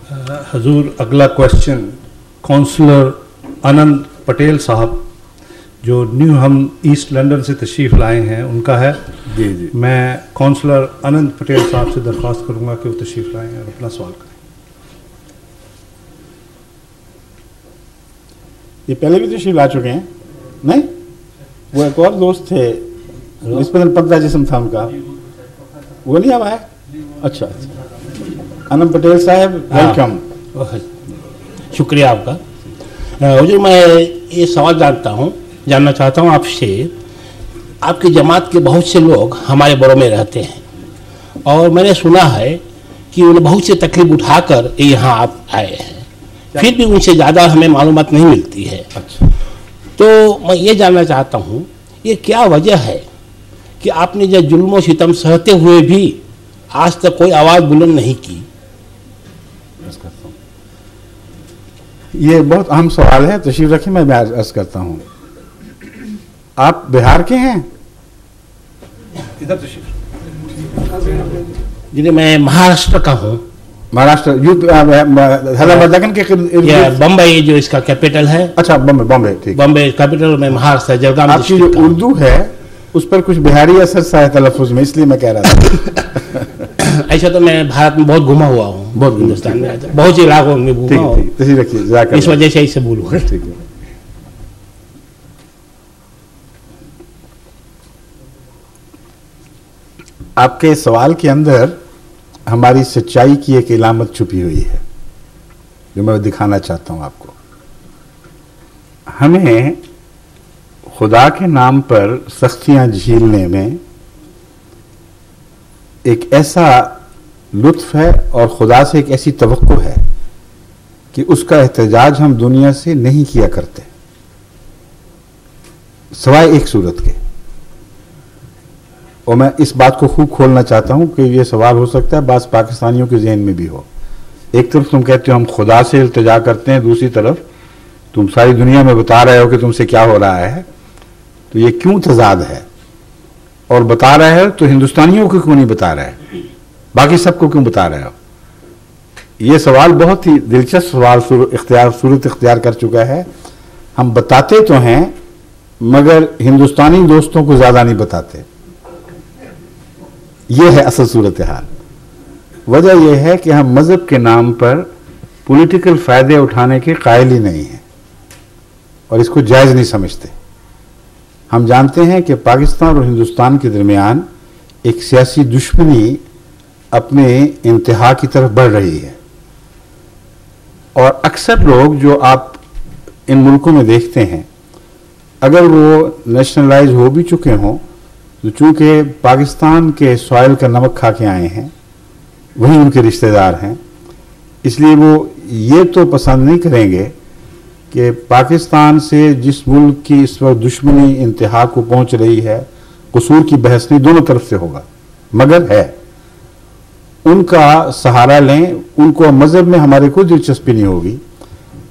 हजूर, अगला question counsellor आनंद पटेल साहब जो न्यू हम ईस्ट लंदन से तशरीफ़ लाए हैं उनका है। जी जी। मैं काउंसलर आनंद पटेल साहब से दरख्वास्त करूंगा कि वो तशरीफ़ लाएं और अपना सवाल करें। ये पहले भी तशरीफ़ ला चुके हैं? नहीं, वो एक और दोस्त थे निस्बतन पर्दा जिस्म था उनका, वो नहीं अब आया? अच्छा अच्छा। आनंद पटेल साहब, वेलकम। शुक्रिया आपका। हुजूर, मैं ये सवाल जानना चाहता हूँ आपसे। आपकी जमात के बहुत से लोग हमारे बड़ों में रहते हैं और मैंने सुना है कि उन्हें बहुत से तकलीफ उठाकर यहाँ आप आए हैं, फिर भी उनसे ज़्यादा हमें मालूमात नहीं मिलती है। अच्छा। तो मैं ये जानना चाहता हूँ, ये क्या वजह है कि आपने जो जुल्म सितम सहते हुए भी आज तक कोई आवाज़ बुलंद नहीं की? ये बहुत अहम सवाल है, तशरीफ रखिए, मैं अर्ज करता हूँ। आप बिहार के हैं? इधर तशरीफ। जी, मैं महाराष्ट्र का हूँ। महाराष्ट्र, दक्कन के बम्बई जो इसका कैपिटल है। अच्छा, बम्बई, ठीक। बम्बई कैपिटल में महाराष्ट्र जलगांव। आपकी जो उर्दू है उस पर कुछ बिहारी असर सा है तलफ़ुज़ में, इसलिए मैं कह रहा था। ऐसा तो मैं भारत में बहुत घुमा हुआ हूँ, बहुत हिंदुस्तान में बहुत से इलाकों में घूमा हूँ, इस वजह से ऐसे बोलूँगा। ठीक है। आपके सवाल के अंदर हमारी सच्चाई की एक इलामत छुपी हुई है जो मैं दिखाना चाहता हूं आपको। हमें खुदा के नाम पर सख्तियां झीलने में एक ऐसा लुत्फ है और खुदा से एक ऐसी तवक्को है कि उसका एहतजाज हम दुनिया से नहीं किया करते, सवाए एक सूरत के। और मैं इस बात को खूब खोलना चाहता हूं कि यह सवाल हो सकता है बास पाकिस्तानियों के जहन में भी हो। एक तरफ तुम कहते हो हम खुदा से इल्तिजा करते हैं, दूसरी तरफ तुम सारी दुनिया में बता रहे हो कि तुमसे क्या हो रहा है। तो ये क्यों तजाद है? और बता रहे हो तो हिंदुस्तानियों को क्यों नहीं बता रहे, बाकी सबको क्यों बता रहे हो? ये सवाल बहुत ही दिलचस्प सवाल सूरत इख्तियार कर चुका है। हम बताते तो हैं मगर हिंदुस्तानी दोस्तों को ज्यादा नहीं बताते। यह है असल सूरत हाल। वजह यह है कि हम मजहब के नाम पर पॉलिटिकल फायदे उठाने के कायल ही नहीं हैं और इसको जायज नहीं समझते। हम जानते हैं कि पाकिस्तान और हिंदुस्तान के दरमियान एक सियासी दुश्मनी अपने इंतहा की तरफ बढ़ रही है और अक्सर लोग जो आप इन मुल्कों में देखते हैं, अगर वो नेशनलाइज हो भी चुके हों तो चूंकि पाकिस्तान के सॉइल का नमक खा के आए हैं, वही उनके रिश्तेदार हैं, इसलिए वो ये तो पसंद नहीं करेंगे कि पाकिस्तान से जिस मुल्क की इस वक्त दुश्मनी इंतहा को पहुंच रही है, कसूर की बहस नहीं दोनों तरफ से होगा, मगर है उनका सहारा लें। उनको मजहब में हमारे कोई दिलचस्पी नहीं होगी,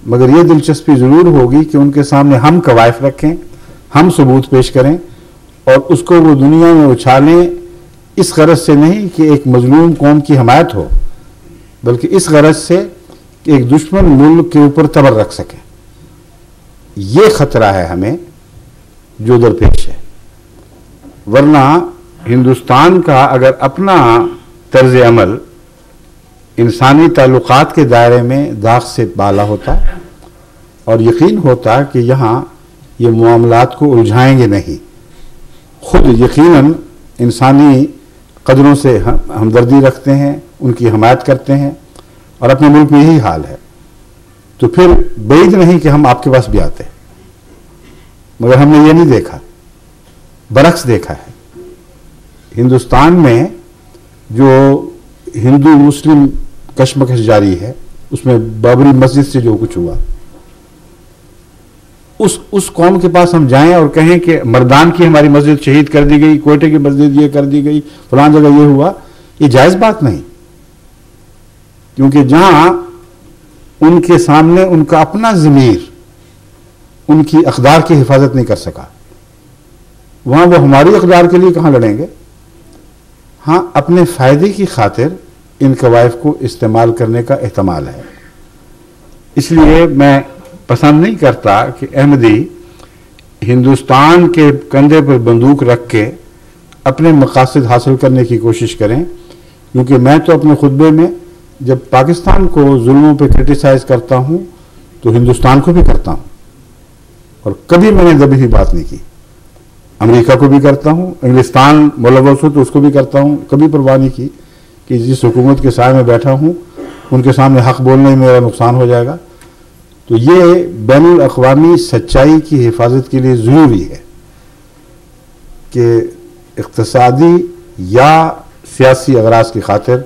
मगर ये दिलचस्पी जरूर होगी कि उनके सामने हम कवायफ रखें, हम सबूत पेश करें और उसको वो दुनिया में उछालें, इस गरज से नहीं कि एक मजलूम कौम की हमायत हो, बल्कि इस गरज से कि एक दुश्मन मुल्क के ऊपर तबर रख सके। ये खतरा है हमें जो दरपेश है। वरना हिंदुस्तान का अगर अपना तर्ज अमल इंसानी ताल्लुकात के दायरे में दाग से बाला होता और यकीन होता कि यहाँ ये मामलात को उलझाएंगे नहीं, खुद यकीनन इंसानी कदरों से हमदर्दी रखते हैं, उनकी हमायत करते हैं और अपने मुल्क में यही हाल है, तो फिर बैद नहीं कि हम आपके पास भी आते। मगर हमने ये नहीं देखा, बरक्स देखा है। हिंदुस्तान में जो हिंदू मुस्लिम कशमकश जारी है, उसमें बाबरी मस्जिद से जो कुछ हुआ, उस कौम के पास हम जाएं और कहें कि मर्दान की हमारी मस्जिद शहीद कर दी गई, कोयटे की मस्जिद ये कर दी गई, फलां जगह ये हुआ, ये जायज बात नहीं। क्योंकि जहां उनके सामने उनका अपना ज़मीर उनकी अक़दार की हिफाजत नहीं कर सका, वहां वो हमारी अक़दार के लिए कहां लड़ेंगे। हाँ, अपने फायदे की खातिर इन कवायफ को इस्तेमाल करने का एहतमाल है। इसलिए मैं पसंद नहीं करता कि अहमदी हिंदुस्तान के कंधे पर बंदूक रख के अपने मकासद हासिल करने की कोशिश करें, क्योंकि मैं तो अपने खुतबे में जब पाकिस्तान को जुल्मों पे क्रिटिसाइज करता हूं तो हिंदुस्तान को भी करता हूं, और कभी मैंने दबी हुई बात नहीं की। अमेरिका को भी करता हूं, इंग्लिस्तान मुलव्वस हो तो उसको भी करता हूं, कभी परवाह नहीं की कि जिस हुकूमत के साए में बैठा हूं उनके सामने हक बोलने में मेरा नुकसान हो जाएगा। तो ये बैनुल अक़वामी सच्चाई की हिफाजत के लिए ज़रूरी है कि इक़्तिसादी या सियासी अगराज की खातिर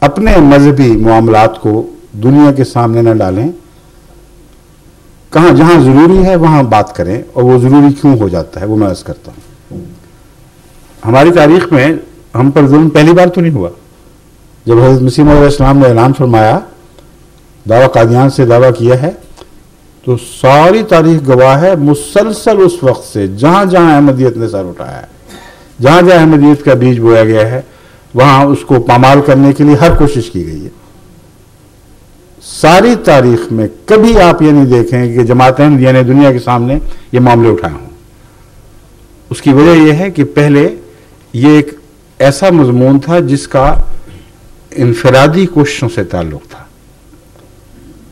अपने मजहबी मामलात को दुनिया के सामने न डालें। कहाँ जहाँ ज़रूरी है वहाँ बात करें, और वो ज़रूरी क्यों हो जाता है वो मैं अर्ज़ करता हूँ। हमारी तारीख़ में हम पर जुल्म पहली बार तो नहीं हुआ। जब हज़रत मसीह मौऊद अलैहिस्सलाम ने ऐलान फरमाया, दावा कादियान से दावा किया है, तो सारी तारीख गवाह है मुसलसल उस वक्त से जहाँ जहाँ अहमदियत ने सर उठाया है, जहाँ जहाँ अहमदियत का बीज बोया गया है, वहाँ उसको पामाल करने के लिए हर कोशिश की गई है। सारी तारीख में कभी आप ये नहीं देखें कि जमात अहमदिया ने दुनिया के सामने ये मामले उठाए हों। उसकी वजह यह है कि पहले ये एक ऐसा मजमून था जिसका इनफरादी कोशिशों से ताल्लुक था,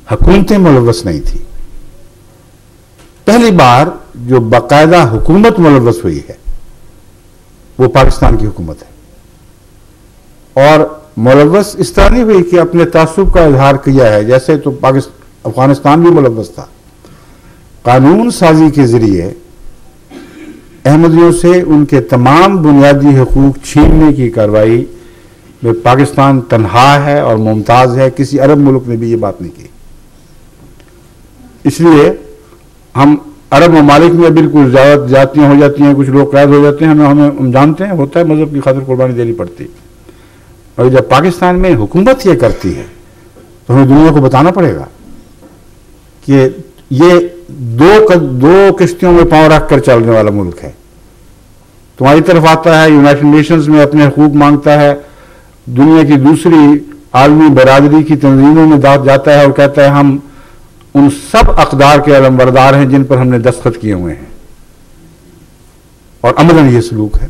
हुकूमतें मुलव्वस नहीं थी। पहली बार जो बाकायदा हुकूमत मुलव्वस हुई है वो पाकिस्तान की हुकूमत है, और मुलव्वस इस तरह नहीं हुई कि अपने तासुब का इजहार किया है, जैसे तो अफगानिस्तान भी मुलव्वस था। कानून साजी के जरिए अहमदियों से उनके तमाम बुनियादी हकूक छीनने की कार्रवाई में पाकिस्तान तन्हा है और मुमताज़ है। किसी अरब मुल्क ने भी ये बात नहीं की। इसलिए हम अरब ममालिक में बिल्कुल जातियाँ हो जाती हैं, कुछ लोग कैद हो जाते हैं, हम जानते हैं, होता है, मजहब की खातिर कुर्बानी देनी पड़ती। और जब पाकिस्तान में हुकूमत ये करती है तो हमें दुनिया को बताना पड़ेगा कि ये दो किश्तियों में पांव रख कर चलने वाला मुल्क है। तुम्हारी तरफ आता है, यूनाइटेड नेशंस में अपने हकूक मांगता है, दुनिया की दूसरी आलमी बरादरी की तंजीमों में जाता है और कहता है हम उन सब अक़दार के अलमबरदार हैं जिन पर हमने दस्तखत किए हुए हैं, और अमलन ये सलूक है।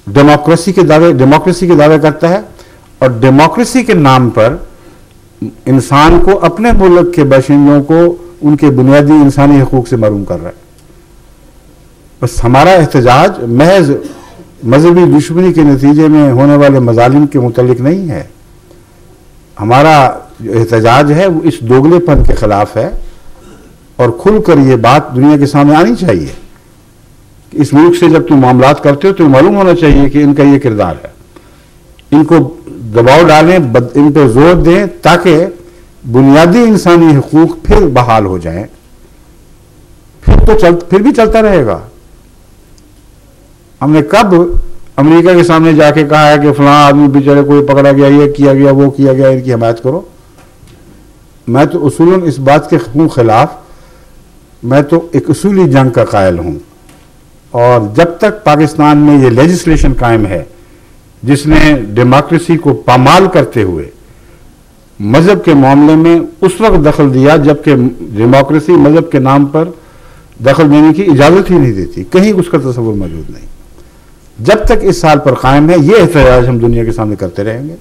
डेमोक्रेसी के दावे करता है, और डेमोक्रेसी के नाम पर इंसान को, अपने मुल्क के बाशिंदों को उनके बुनियादी इंसानी हकूक से महरूम कर रहा है। बस हमारा एहतजाज महज मजहबी दुश्मनी के नतीजे में होने वाले मजालिम के मुतल्लिक नहीं है। हमारा जो एहतजाज है वो इस दोगलेपन के खिलाफ है, और खुलकर ये बात दुनिया के सामने आनी चाहिए कि इस मुल्क से जब तुम मामलात करते हो तो मालूम होना चाहिए कि इनका ये किरदार है। इनको दबाव डालें, इन पर जोर दें ताकि बुनियादी इंसानी हकूक फिर बहाल हो जाएं। फिर भी चलता रहेगा। हमने कब अमेरिका के सामने जाके कहा है कि फलां आदमी बेचारे कोई पकड़ा गया, ये किया गया, वो किया गया, इनकी हिमायत करो? मैं तो उसूलन इस बात के खिलाफ, मैं तो एक उसूली जंग का कायल हूं। और जब तक पाकिस्तान में ये लेजिस्लेशन कायम है जिसने डेमोक्रेसी को पामाल करते हुए मजहब के मामले में उस वक्त दखल दिया जबकि डेमोक्रेसी मजहब के नाम पर दखल देने की इजाजत ही नहीं देती, कहीं उसका तस्वुर मौजूद नहीं। जब तक इस साल पर कायम है, ये एहतजाज हम दुनिया के सामने करते रहेंगे,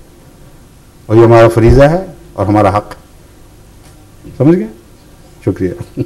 और ये हमारा फरीजा है और हमारा हक है। समझ गए? शुक्रिया।